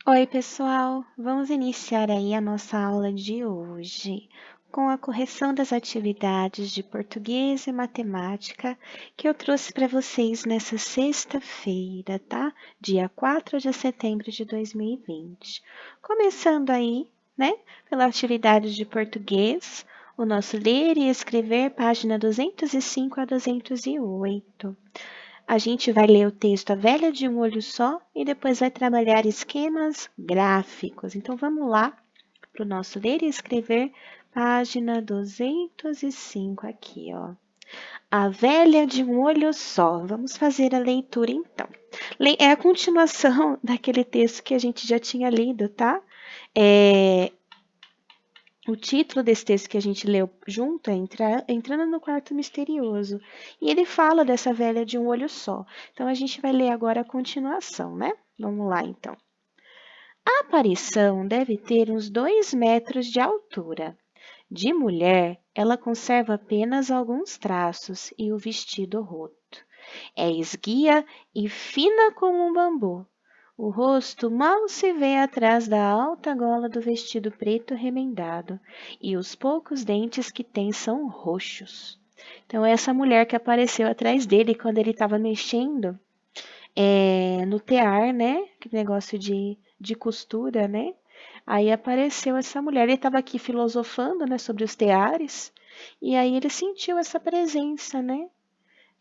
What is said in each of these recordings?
Oi, pessoal! Vamos iniciar aí a nossa aula de hoje com a correção das atividades de português e matemática que eu trouxe para vocês nessa sexta-feira, tá? Dia 4 de setembro de 2020. Começando aí, né, pela atividade de português, o nosso ler e escrever, página 205 a 208. A gente vai ler o texto A Velha de um Olho Só e depois vai trabalhar esquemas gráficos. Então vamos lá para o nosso ler e escrever, página 205 aqui, ó. A Velha de um Olho Só. Vamos fazer a leitura então. É a continuação daquele texto que a gente já tinha lido, tá? O título desse texto que a gente leu junto é Entrando no Quarto Misterioso. E ele fala dessa velha de um olho só. Então, a gente vai ler agora a continuação, né? Vamos lá, então. A aparição deve ter uns 2 metros de altura. De mulher, ela conserva apenas alguns traços e o vestido roto. É esguia e fina como um bambu. O rosto mal se vê atrás da alta gola do vestido preto remendado, e os poucos dentes que tem são roxos. Então, essa mulher que apareceu atrás dele quando ele estava mexendo no tear, né? Que negócio de costura, né? Aí apareceu essa mulher. Ele estava aqui filosofando, né, sobre os teares, e aí ele sentiu essa presença, né?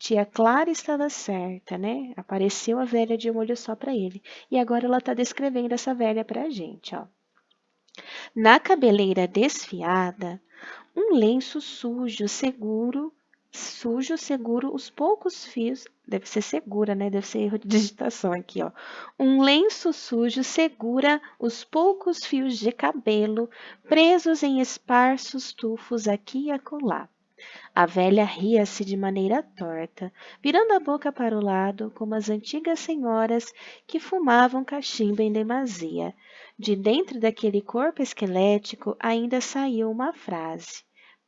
Tia Clara estava certa, né? Apareceu a velha de um olho só para ele. E agora ela está descrevendo essa velha para a gente, ó. Na cabeleira desfiada, um lenço sujo seguro os poucos fios, deve ser segura, né? Deve ser erro de digitação aqui, ó. Um lenço sujo segura os poucos fios de cabelo presos em esparsos tufos aqui e acolá. A velha ria-se de maneira torta, virando a boca para o lado, como as antigas senhoras que fumavam cachimbo em demasia. De dentro daquele corpo esquelético ainda saiu uma frase: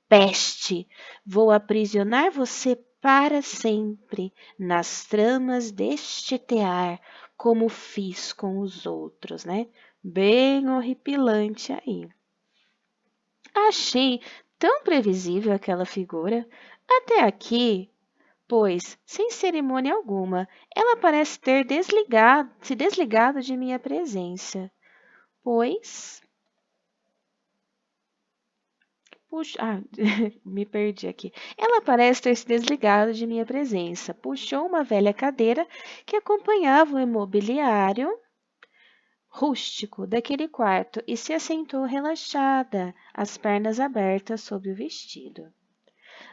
Peste! Vou aprisionar você para sempre nas tramas deste tear, como fiz com os outros, né? Bem horripilante aí. Achei tão previsível aquela figura. Até aqui, pois, sem cerimônia alguma, ela parece ter se desligado de minha presença. Pois, puxa, me perdi aqui. Ela parece ter se desligado de minha presença. Puxou uma velha cadeira que acompanhava o imobiliário rústico daquele quarto e se assentou relaxada, as pernas abertas sob o vestido.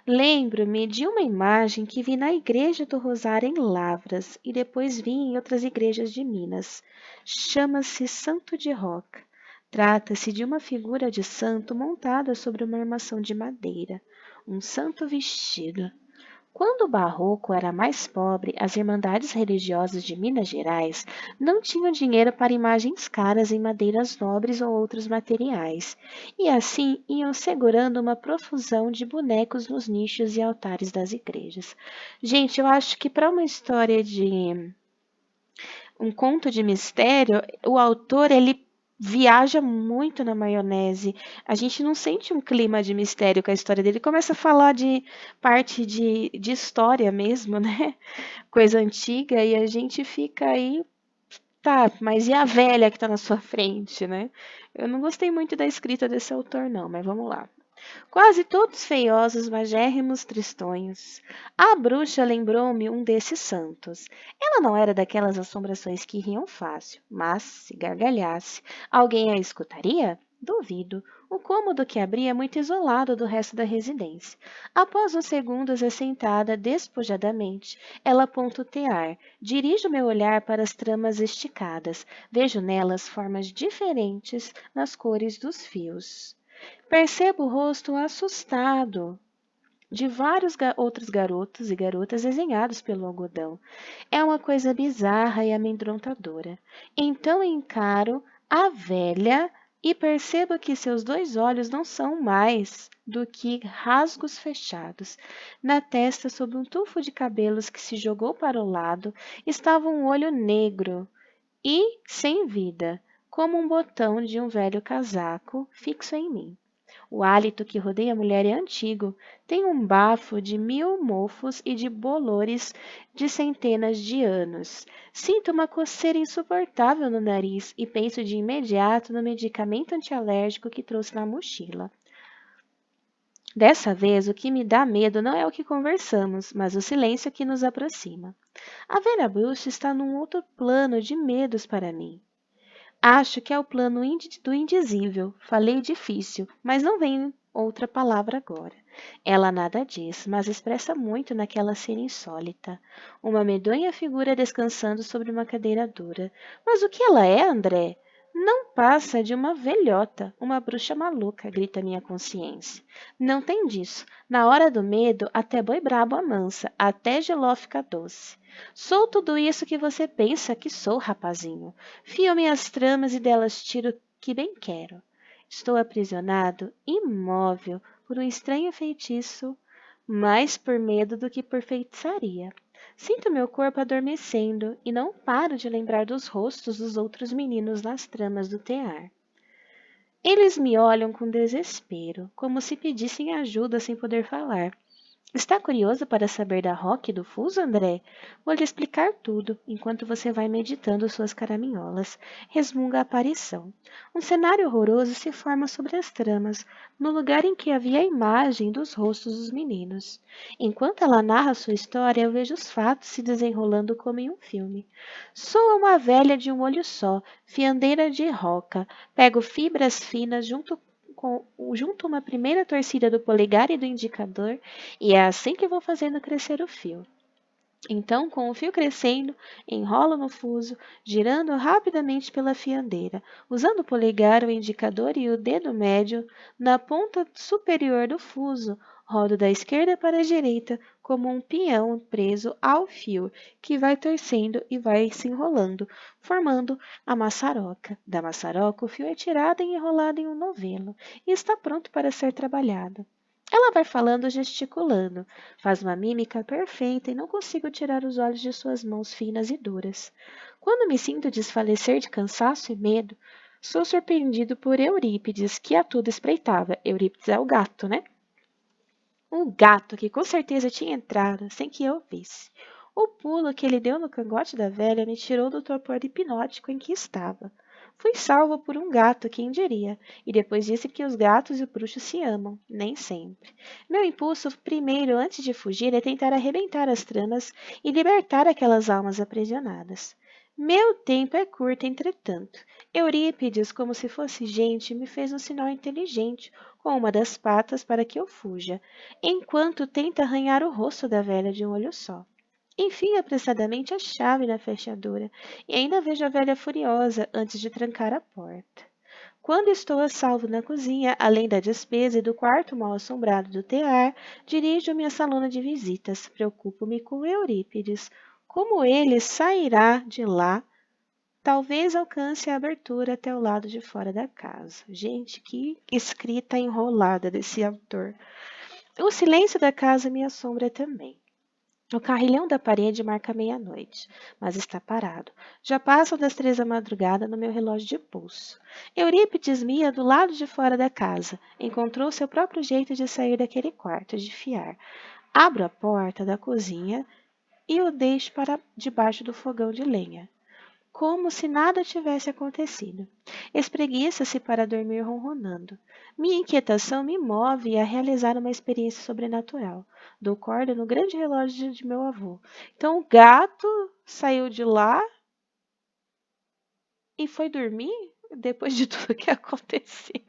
Lembro-me de uma imagem que vi na igreja do Rosário em Lavras e depois vi em outras igrejas de Minas. Chama-se Santo de Roca. Trata-se de uma figura de santo montada sobre uma armação de madeira, um santo vestido. Quando o barroco era mais pobre, as irmandades religiosas de Minas Gerais não tinham dinheiro para imagens caras em madeiras nobres ou outros materiais, e assim iam segurando uma profusão de bonecos nos nichos e altares das igrejas. Gente, eu acho que para uma história de um conto de mistério, o autor ele viaja muito na maionese. A gente não sente um clima de mistério com a história dele. Começa a falar de parte de história mesmo, né? Coisa antiga, e a gente fica aí, tá, mas e a velha que tá na sua frente, né? Eu não gostei muito da escrita desse autor, não, mas vamos lá. Quase todos feiosos, magérrimos, tristonhos. A bruxa lembrou-me um desses santos. Ela não era daquelas assombrações que riam fácil, mas, se gargalhasse, alguém a escutaria? Duvido. O cômodo que abria é muito isolado do resto da residência. Após uns segundos assentada despojadamente, ela aponta o tear. Dirijo meu olhar para as tramas esticadas. Vejo nelas formas diferentes nas cores dos fios. Percebo o rosto assustado de vários outros garotos e garotas desenhados pelo algodão. É uma coisa bizarra e amedrontadora. Então encaro a velha e percebo que seus 2 olhos não são mais do que rasgos fechados. Na testa, sob um tufo de cabelos que se jogou para o lado, estava um olho negro e sem vida. como um botão de um velho casaco fixo em mim. O hálito que rodeia a mulher é antigo, tem um bafo de 1000 mofos e de bolores de centenas de anos. Sinto uma coceira insuportável no nariz e penso de imediato no medicamento antialérgico que trouxe na mochila. Dessa vez, o que me dá medo não é o que conversamos, mas o silêncio que nos aproxima. A velha bruxa está num outro plano de medos para mim. Acho que é o plano do indizível. Falei difícil, mas não vem outra palavra agora. Ela nada diz, mas expressa muito naquela cena insólita. Uma medonha figura descansando sobre uma cadeira dura. Mas o que ela é, André? Não passa de uma velhota, uma bruxa maluca, grita minha consciência. Não tem disso. Na hora do medo, até boi brabo amansa, até Geló fica doce. Sou tudo isso que você pensa que sou, rapazinho. Fio minhas tramas e delas tiro o que bem quero. Estou aprisionado, imóvel, por um estranho feitiço, mais por medo do que por feitiçaria. Sinto meu corpo adormecendo e não paro de lembrar dos rostos dos outros meninos nas tramas do tear. Eles me olham com desespero, como se pedissem ajuda sem poder falar. Está curioso para saber da Roque e do Fuso, André? Vou lhe explicar tudo, enquanto você vai meditando suas caraminholas. Resmunga a aparição. Um cenário horroroso se forma sobre as tramas, no lugar em que havia a imagem dos rostos dos meninos. Enquanto ela narra sua história, eu vejo os fatos se desenrolando como em um filme. Sou uma velha de um olho só, fiandeira de roca. Pego fibras finas junto uma primeira torcida do polegar e do indicador, e é assim que vou fazendo crescer o fio. Então, com o fio crescendo, enrolo no fuso, girando rapidamente pela fiandeira, usando o polegar, o indicador e o dedo médio na ponta superior do fuso, rodo da esquerda para a direita, como um peão preso ao fio, que vai torcendo e vai se enrolando, formando a maçaroca. Da maçaroca, o fio é tirado e enrolado em um novelo, e está pronto para ser trabalhado. Ela vai falando gesticulando, faz uma mímica perfeita e não consigo tirar os olhos de suas mãos finas e duras. Quando me sinto desfalecer de cansaço e medo, sou surpreendido por Eurípides, que a tudo espreitava. Eurípides é o gato, né? Um gato que com certeza tinha entrado sem que eu visse. O pulo que ele deu no cangote da velha me tirou do torpor hipnótico em que estava. Fui salvo por um gato, quem diria, e depois disse que os gatos e o bruxo se amam, nem sempre. Meu impulso primeiro, antes de fugir, é tentar arrebentar as tramas e libertar aquelas almas aprisionadas. Meu tempo é curto, entretanto. Eurípides, como se fosse gente, me fez um sinal inteligente com uma das patas para que eu fuja, enquanto tenta arranhar o rosto da velha de um olho só. Enfim, apressadamente a chave na fechadura, e ainda vejo a velha furiosa antes de trancar a porta. Quando estou a salvo na cozinha, além da despesa e do quarto mal assombrado do tear, dirijo-me à salona de visitas. Preocupo-me com Eurípides. Como ele sairá de lá? Talvez alcance a abertura até o lado de fora da casa. Gente, que escrita enrolada desse autor. O silêncio da casa me assombra também. O carrilhão da parede marca meia-noite, mas está parado. Já passam das 3 da madrugada no meu relógio de pulso. Eurípides mia do lado de fora da casa. Encontrou seu próprio jeito de sair daquele quarto, de fiar. Abro a porta da cozinha e o deixo para debaixo do fogão de lenha, como se nada tivesse acontecido. Espreguiça-se para dormir ronronando. Minha inquietação me move a realizar uma experiência sobrenatural. Dou corda no grande relógio de meu avô. Então o gato saiu de lá e foi dormir depois de tudo que aconteceu.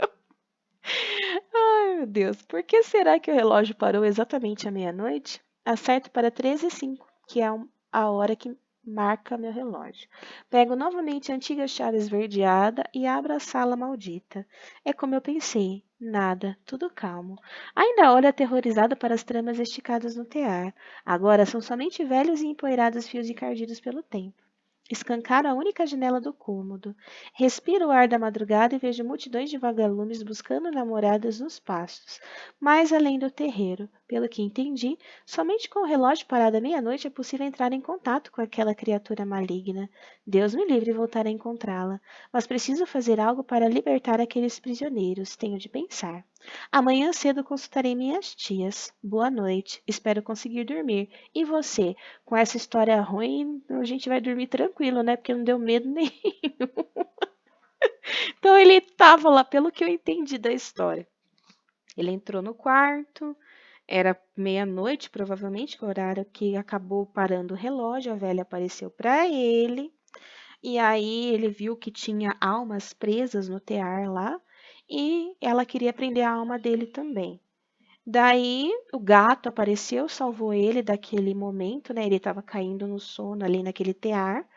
Ai, meu Deus, por que será que o relógio parou exatamente à meia-noite? Acerto para 13h05, que é a hora que marca meu relógio. Pego novamente a antiga chave esverdeada e abro a sala maldita. É como eu pensei. Nada, tudo calmo. Ainda olho aterrorizado para as tramas esticadas no tear. Agora são somente velhos e empoeirados fios encardidos pelo tempo. Escancaro a única janela do cômodo. Respiro o ar da madrugada e vejo multidões de vagalumes buscando namoradas nos pastos, mais além do terreiro. Pelo que entendi, somente com o relógio parado à meia-noite é possível entrar em contato com aquela criatura maligna. Deus me livre voltar a encontrá-la. Mas preciso fazer algo para libertar aqueles prisioneiros. Tenho de pensar. Amanhã cedo consultarei minhas tias. Boa noite. Espero conseguir dormir. E você? Com essa história ruim, a gente vai dormir tranquilo, né? Porque não deu medo nenhum. Então ele estava lá, pelo que eu entendi da história. Ele entrou no quarto, era meia-noite, provavelmente, que é o horário que acabou parando o relógio. A velha apareceu para ele, e aí ele viu que tinha almas presas no tear lá, e ela queria prender a alma dele também. Daí o gato apareceu, salvou ele daquele momento, né? Ele estava caindo no sono ali naquele tear.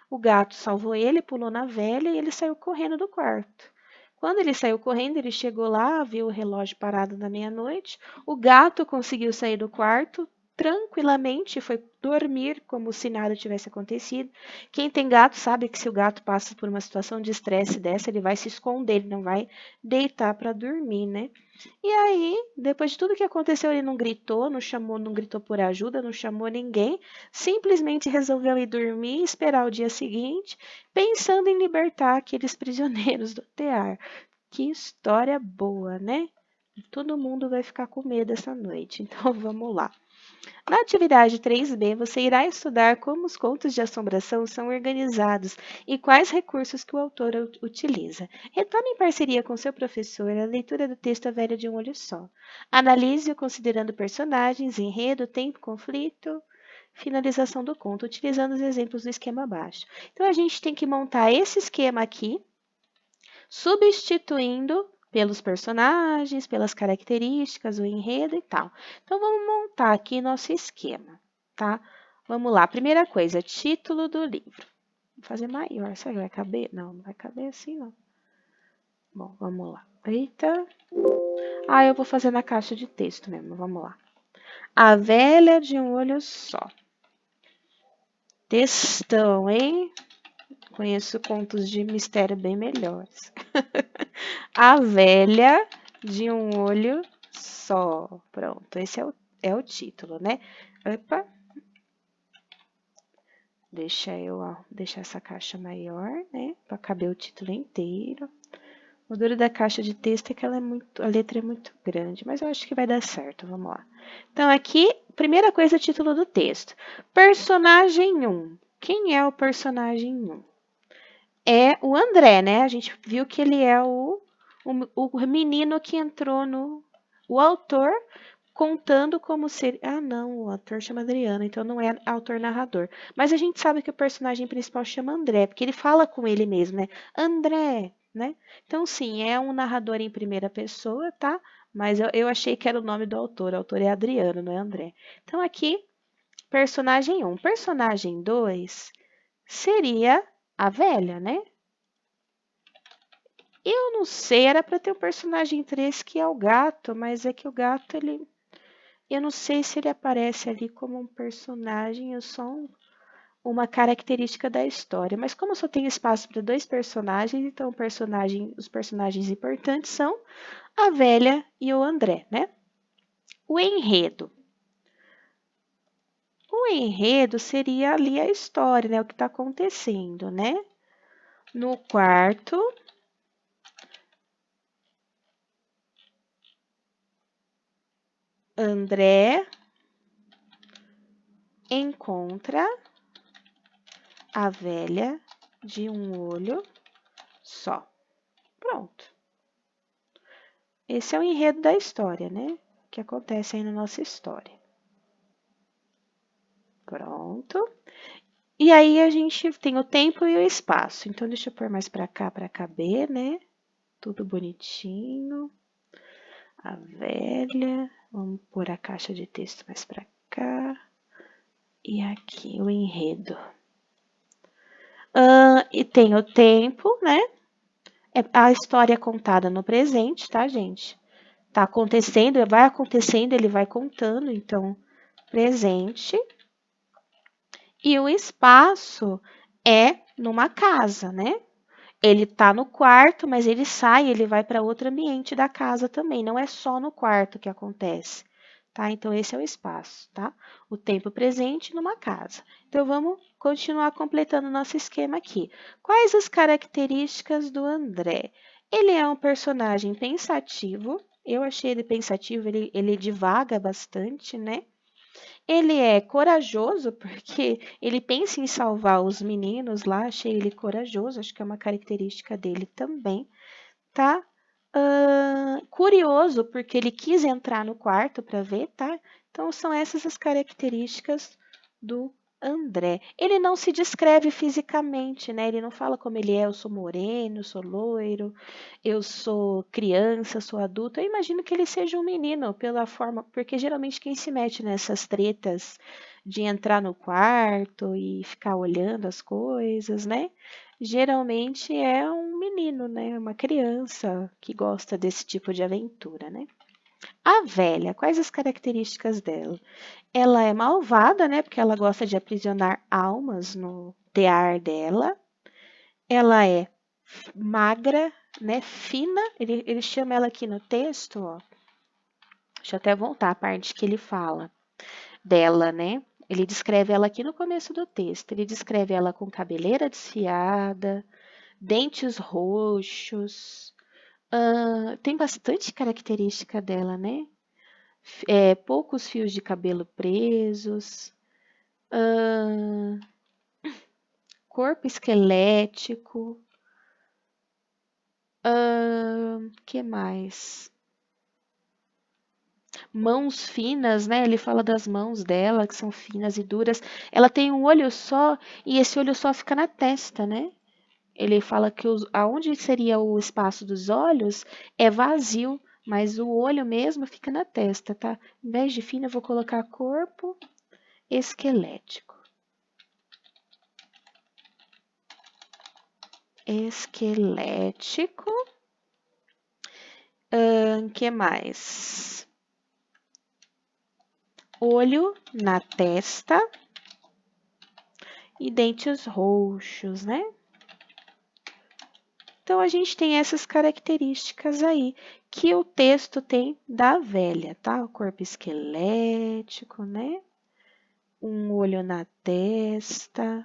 O gato salvou ele, pulou na velha e ele saiu correndo do quarto. Quando ele saiu correndo, ele chegou lá, viu o relógio parado na meia-noite. O gato conseguiu sair do quarto tranquilamente, foi dormir como se nada tivesse acontecido. Quem tem gato sabe que se o gato passa por uma situação de estresse dessa, ele vai se esconder, ele não vai deitar para dormir, né? E aí, depois de tudo que aconteceu, ele não gritou, não chamou, não gritou por ajuda, não chamou ninguém, simplesmente resolveu ir dormir e esperar o dia seguinte, pensando em libertar aqueles prisioneiros do tear. Que história boa, né? Todo mundo vai ficar com medo essa noite, então vamos lá. Na atividade 3B, você irá estudar como os contos de assombração são organizados e quais recursos que o autor utiliza. Retome em parceria com seu professor a leitura do texto A Velha de um Olho Só. Analise-o considerando personagens, enredo, tempo, conflito, finalização do conto, utilizando os exemplos do esquema abaixo. Então, a gente tem que montar esse esquema aqui, substituindo pelos personagens, pelas características, o enredo e tal. Então, vamos montar aqui nosso esquema, tá? Vamos lá. Primeira coisa, título do livro. Vou fazer maior. Será que vai caber? Não, não vai caber assim, não. Bom, vamos lá. Eita. Ah, eu vou fazer na caixa de texto mesmo. Vamos lá. A Velha de um Olho Só. Textão, hein? Conheço contos de mistério bem melhores. A Velha de um Olho Só. Pronto, esse é o título, né? Opa. Deixar essa caixa maior, né? Para caber o título inteiro. O duro da caixa de texto é que a letra é muito grande, mas eu acho que vai dar certo. Vamos lá. Então, aqui, primeira coisa, título do texto. Personagem 1. Quem é o personagem 1? É o André, né? A gente viu que ele é o menino que entrou no... O autor contando como ser... Ah, não, o autor chama Adriano, então não é autor-narrador. Mas a gente sabe que o personagem principal chama André, porque ele fala com ele mesmo, né? André, né? Então, sim, é um narrador em primeira pessoa, tá? Mas eu achei que era o nome do autor. O autor é Adriano, não é André. Então, aqui, personagem 1. Personagem 2 seria a velha, né? Eu não sei, era para ter o personagem 3 que é o gato, mas é que o gato, ele... Eu não sei se ele aparece ali como um personagem ou só uma característica da história. Mas como só tem espaço para 2 personagens, então os personagens importantes são a velha e o André, né? O enredo. O enredo seria ali a história, né? O que está acontecendo, né? No quarto, André encontra a velha de um olho só. Pronto. Esse é o enredo da história, né? Que acontece aí na nossa história. Pronto. E aí a gente tem o tempo e o espaço. Então, deixa eu pôr mais para cá para caber, né? Tudo bonitinho. A velha. Vamos pôr a caixa de texto mais para cá. E aqui o enredo. E tem o tempo, né? A história é contada no presente, tá, gente? Tá acontecendo, vai acontecendo, ele vai contando, então, presente. E o espaço é numa casa, né? Ele tá no quarto, mas ele sai, ele vai para outro ambiente da casa também, não é só no quarto que acontece, tá? Então, esse é o espaço, tá? O tempo presente numa casa. Então, vamos continuar completando nosso esquema aqui. Quais as características do André? Ele é um personagem pensativo. Eu achei ele pensativo, ele divaga bastante, né? Ele é corajoso, porque ele pensa em salvar os meninos lá. Achei ele corajoso, acho que é uma característica dele também, tá? Curioso, porque ele quis entrar no quarto para ver, tá? Então, são essas as características do André. Ele não se descreve fisicamente, né? Ele não fala como ele é, eu sou moreno, eu sou loiro, eu sou criança, sou adulto. Eu imagino que ele seja um menino, pela forma, porque geralmente quem se mete nessas tretas de entrar no quarto e ficar olhando as coisas, né? Geralmente é um menino, né? Uma criança que gosta desse tipo de aventura, né? A velha, quais as características dela? Ela é malvada, né? Porque ela gosta de aprisionar almas no tear dela. Ela é magra, né? Fina. Ele chama ela aqui no texto, ó. Deixa eu até voltar a parte que ele fala dela, né? Ele descreve ela aqui no começo do texto. Ele descreve ela com cabeleira desfiada, dentes roxos. Tem bastante característica dela, né? Poucos fios de cabelo presos, corpo esquelético, que mais? Mãos finas, né? Ele fala das mãos dela, que são finas e duras. Ela tem um olho só e esse olho só fica na testa, né? Ele fala que aonde seria o espaço dos olhos é vazio, mas o olho mesmo fica na testa, tá? Em vez de fino, eu vou colocar corpo esquelético. Esquelético. Que mais? Olho na testa e dentes roxos, né? Então, a gente tem essas características aí que o texto tem da velha, tá? O corpo esquelético, né? Um olho na testa,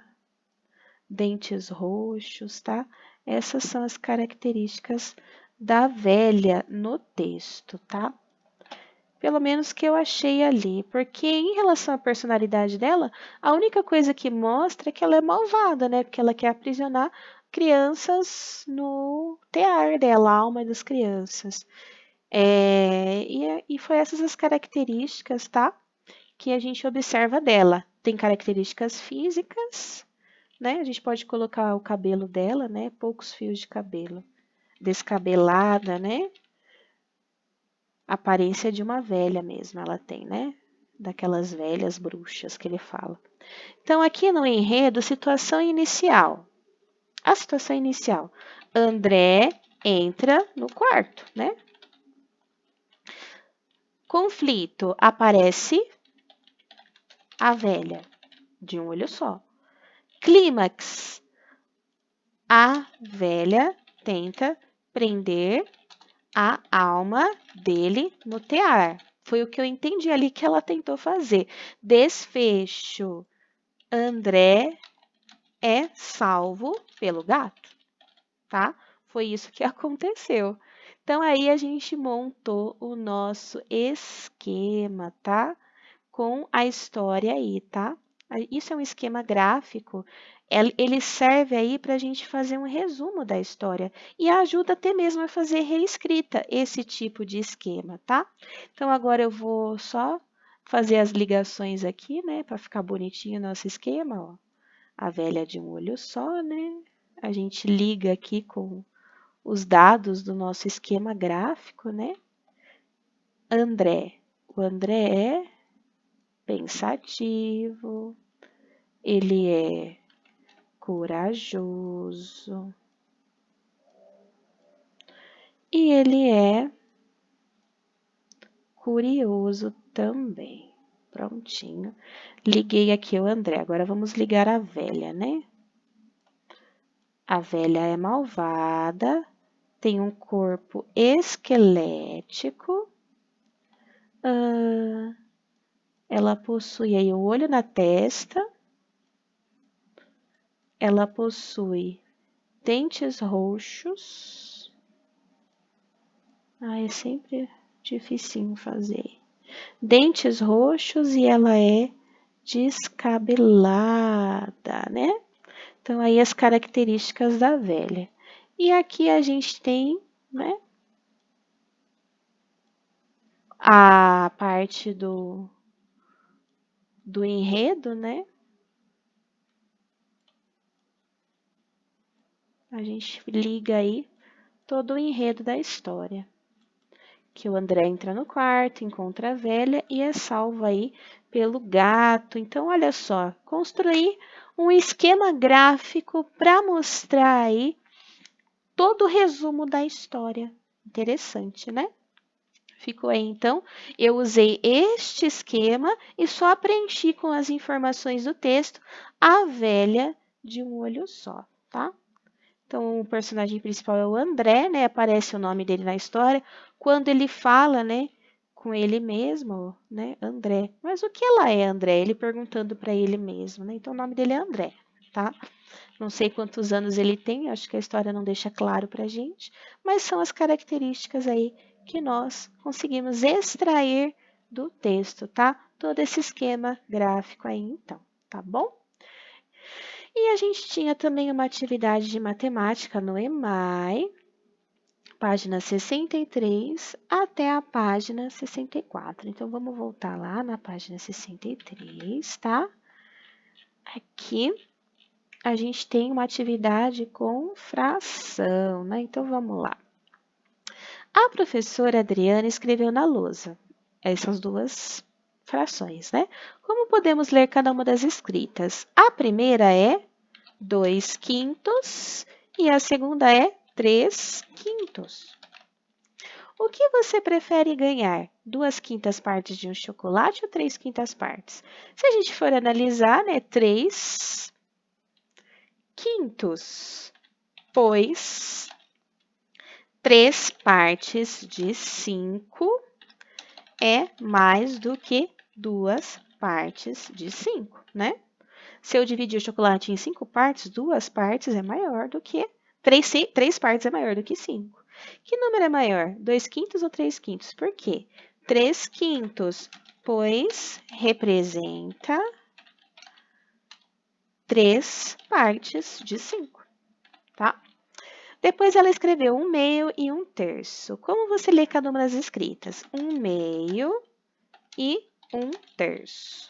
dentes roxos, tá? Essas são as características da velha no texto, tá? Pelo menos que eu achei ali, porque em relação à personalidade dela, a única coisa que mostra é que ela é malvada, né? Porque ela quer aprisionar crianças no tear dela, a alma das crianças. E foi essas as características, tá? Que a gente observa dela. Tem características físicas, né? A gente pode colocar o cabelo dela, né? Poucos fios de cabelo. Descabelada, né? Aparência de uma velha mesmo, ela tem, né? Daquelas velhas bruxas que ele fala. Então, aqui no enredo, situação inicial. A situação inicial. André entra no quarto, né? Conflito. Aparece a velha, de um olho só. Clímax. A velha tenta prender a alma dele no tear. Foi o que eu entendi ali que ela tentou fazer. Desfecho. André é salvo pelo gato, tá? Foi isso que aconteceu. Então, aí a gente montou o nosso esquema, tá? Com a história aí, tá? Isso é um esquema gráfico. Ele serve aí para a gente fazer um resumo da história e ajuda até mesmo a fazer reescrita esse tipo de esquema, tá? Então, agora eu vou só fazer as ligações aqui, né? Para ficar bonitinho o nosso esquema, ó. A velha de um olho só, né? A gente liga aqui com os dados do nosso esquema gráfico, né? André. O André é pensativo, ele é corajoso e ele é curioso também. Prontinho. Liguei aqui o André. Agora vamos ligar a velha, né? A velha é malvada, tem um corpo esquelético, Ela possui aí o olho na testa. Ela possui dentes roxos. É sempre dificinho fazer. Dentes roxos e ela é descabelada, né? Então, aí as características da velha. E aqui a gente tem, né, a parte do enredo, né? A gente liga aí todo o enredo da história. Que o André entra no quarto, encontra a velha e é salvo aí pelo gato. Então, olha só, construir um esquema gráfico para mostrar aí todo o resumo da história. Interessante, né? Ficou aí, então, eu usei este esquema e só preenchi com as informações do texto a velha de um olho só, tá? Então, o personagem principal é o André, né? Aparece o nome dele na história. Quando ele fala, né, com ele mesmo, né, André. Mas o que ela é, André? Ele perguntando para ele mesmo, né? Então, o nome dele é André, tá? Não sei quantos anos ele tem, acho que a história não deixa claro pra gente, mas são as características aí que nós conseguimos extrair do texto, tá? Todo esse esquema gráfico aí, então, tá bom? E a gente tinha também uma atividade de matemática no EMAI, página 63 até a página 64. Então, vamos voltar lá na página 63, tá? Aqui a gente tem uma atividade com fração, né? Então, vamos lá. A professora Adriana escreveu na lousa essas duas frações, né? Como podemos ler cada uma das escritas? A primeira é 2/5 e a segunda é 3/5. O que você prefere ganhar? 2/5 partes de um chocolate ou 3/5 partes? Se a gente for analisar, né? 3/5, pois 3 partes de 5 é mais do que 2 partes de 5, né? Se eu dividir o chocolate em 5 partes, 2 partes é maior do que 3 partes é maior do que 5. Que número é maior? 2/5 ou 3/5? Por quê? 3/5, pois representa 3 partes de 5, tá? Depois ela escreveu 1/2 e 1/3. Como você lê cada uma das escritas? 1/2 e 1/3.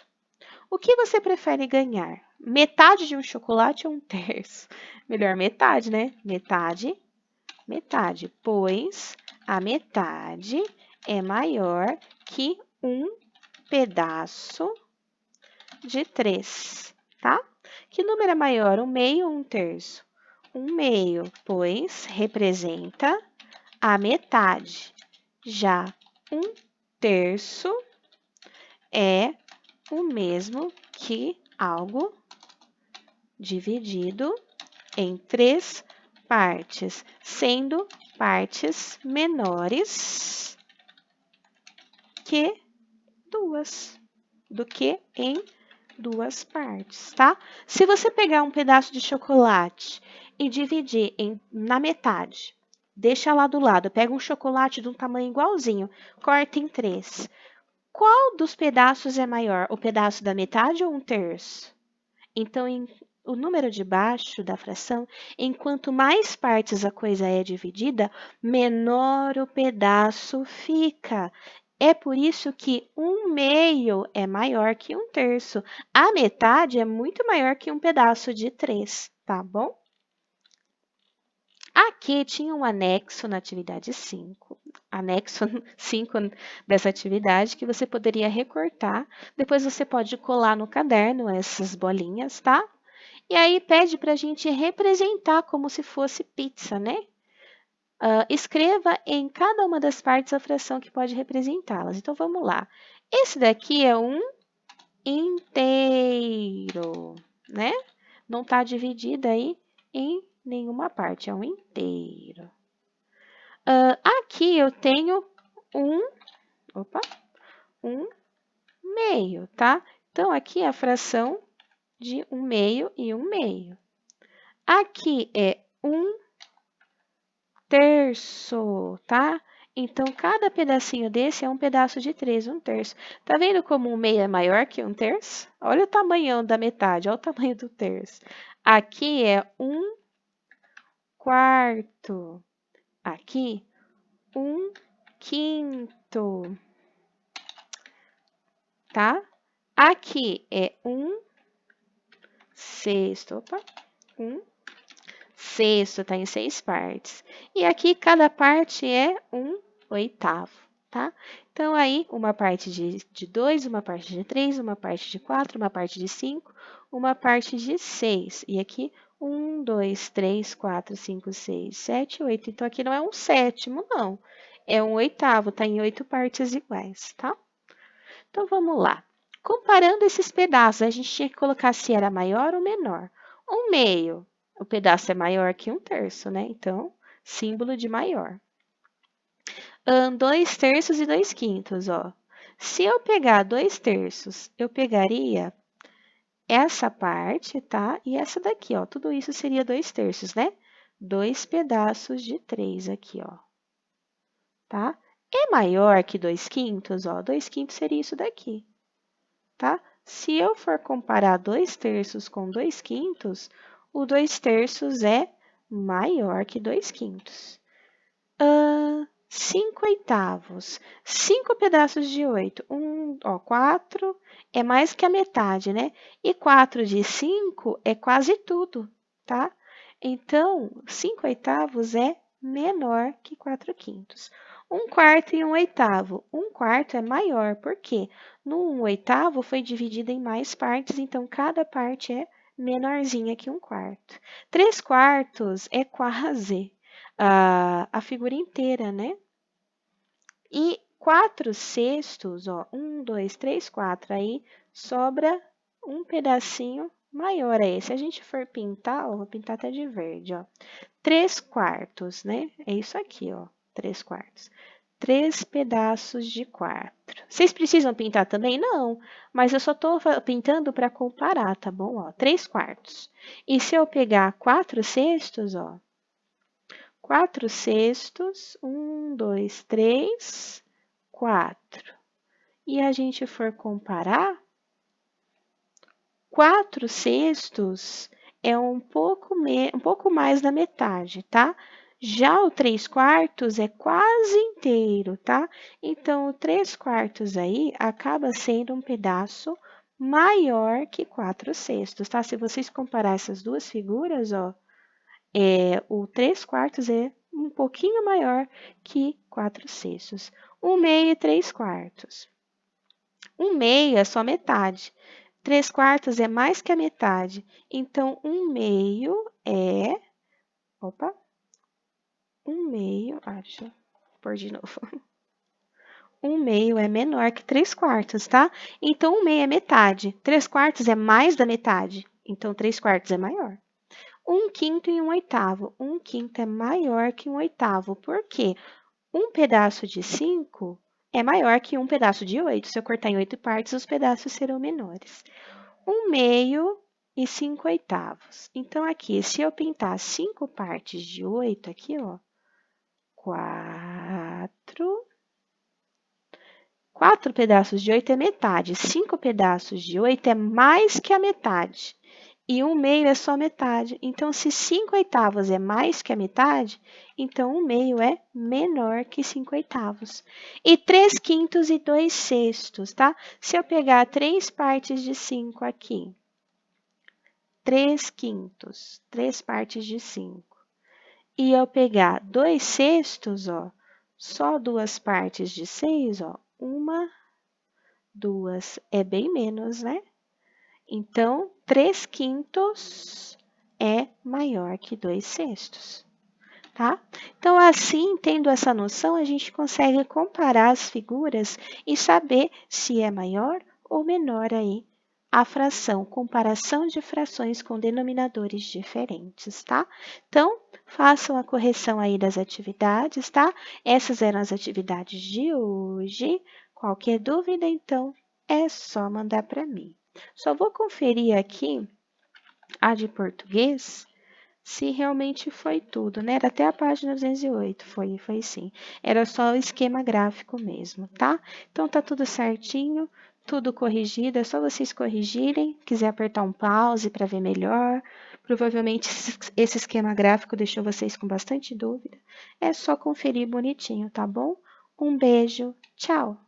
O que você prefere ganhar? Metade de um chocolate ou 1/3? Melhor metade, né? Metade, metade, pois a metade é maior que um pedaço de 3, tá? Que número é maior, 1/2 ou 1/3? 1/2, pois representa a metade. Já 1/3 é o mesmo que algo dividido em 3 partes, sendo partes menores que 2, do que em 2 partes, tá? Se você pegar um pedaço de chocolate e dividir na metade, deixa lá do lado, pega um chocolate de um tamanho igualzinho, corta em 3. Qual dos pedaços é maior, o pedaço da metade ou 1/3? Então, o número de baixo da fração, enquanto mais partes a coisa é dividida, menor o pedaço fica. É por isso que 1/2 é maior que 1/3. A metade é muito maior que um pedaço de 3, tá bom? Aqui tinha um anexo na atividade 5, anexo 5 dessa atividade que você poderia recortar. Depois você pode colar no caderno essas bolinhas, tá? E aí pede para a gente representar como se fosse pizza, né? Escreva em cada uma das partes a fração que pode representá-las. Então, vamos lá. Esse daqui é um inteiro, né? Não está dividida aí em nenhuma parte, é um inteiro. Aqui eu tenho um 1 meio, tá? Então, aqui é a fração de 1 meio e 1 meio. Aqui é 1 terço, tá? Então, cada pedacinho desse é um pedaço de 3, 1 terço. Tá vendo como 1 meio é maior que 1 terço? Olha o tamanhão da metade, olha o tamanho do terço. Aqui é 1 quarto. Aqui, 1 quinto, tá? Aqui é 1 sexto. Opa, 1 sexto, tá em 6 partes. E aqui, cada parte é 1 oitavo, tá? Então, aí, uma parte de 2, uma parte de 3, uma parte de 4, uma parte de 5, uma parte de 6. E aqui, 1, 2, 3, 4, 5, 6, 7, 8. Então, aqui não é um sétimo, não. É um oitavo, tá em 8 partes iguais, tá? Então, vamos lá. Comparando esses pedaços, a gente tinha que colocar se era maior ou menor. 1 meio, o pedaço é maior que 1 terço, né? Então, símbolo de maior. 2 terços e 2 quintos, ó. Se eu pegar 2 terços, eu pegaria essa parte, tá? E essa daqui, ó. Tudo isso seria 2 terços, né? 2 pedaços de 3 aqui, ó. Tá? É maior que 2 quintos, ó. 2 quintos seria isso daqui, tá? Se eu for comparar 2 terços com 2 quintos, o 2 terços é maior que 2 quintos. 5 oitavos. 5 pedaços de 8. 4 é mais que a metade, né? E 4 de 5 é quase tudo, tá? Então, 5 oitavos é menor que 4 quintos. 1 quarto e 1 oitavo. 1 quarto é maior, por quê? No 1 oitavo foi dividido em mais partes, então cada parte é menorzinha que 1 quarto. 3 quartos é quase a figura inteira, né? E 4 sextos, ó, 1, 2, 3, 4, aí sobra um pedacinho maior a esse. Se a gente for pintar, ó, vou pintar até de verde, ó. 3 quartos, né? É isso aqui, ó, 3 quartos. 3 pedaços de 4. Vocês precisam pintar também? Não, mas eu só estou pintando para comparar, tá bom? Ó, 3 quartos. E se eu pegar 4 sextos, ó, 4 sextos, 1, 2, 3, 4. E a gente for comparar, 4 sextos é um pouco mais da metade, tá? Já o 3 quartos é quase inteiro, tá? Então, o 3 quartos aí acaba sendo um pedaço maior que 4 sextos, tá? Se vocês comparar essas duas figuras, ó, o 3 quartos é um pouquinho maior que 4 sextos. 1 meio e 3 quartos. 1 meio é só metade. 3 quartos é mais que a metade. Então, 1 meio é... Opa! 1 meio... deixa eu pôr de novo. 1 meio é menor que 3 quartos, tá? Então, 1 meio é metade. 3 quartos é mais da metade. Então, 3 quartos é maior. 1 quinto e 1 oitavo. 1 quinto é maior que 1 oitavo. Por quê? Um pedaço de 5 é maior que um pedaço de 8. Se eu cortar em 8 partes, os pedaços serão menores. 1 meio e 5 oitavos. Então, aqui, se eu pintar 5 partes de 8, aqui, ó, 4. 4 pedaços de 8 é metade. 5 pedaços de 8 é mais que a metade. E 1 meio é só metade. Então, se 5 oitavos é mais que a metade, então 1 meio é menor que 5 oitavos. E 3 quintos e 2 sextos, tá? Se eu pegar 3 partes de 5 aqui, 3 quintos, 3 partes de 5, e eu pegar 2 sextos, ó, só 2 partes de 6, ó, 1, 2, é bem menos, né? Então, 3 quintos é maior que 2 sextos, tá? Então, assim, tendo essa noção, a gente consegue comparar as figuras e saber se é maior ou menor aí a fração, comparação de frações com denominadores diferentes, tá? Então, façam a correção aí das atividades, tá? Essas eram as atividades de hoje. Qualquer dúvida, então, é só mandar para mim. Só vou conferir aqui a de português, se realmente foi tudo, né? Era até a página 208, foi sim. Era só o esquema gráfico mesmo, tá? Então tá tudo certinho, tudo corrigido, é só vocês corrigirem. Quiser apertar um pause para ver melhor. Provavelmente esse esquema gráfico deixou vocês com bastante dúvida. É só conferir bonitinho, tá bom? Um beijo, tchau!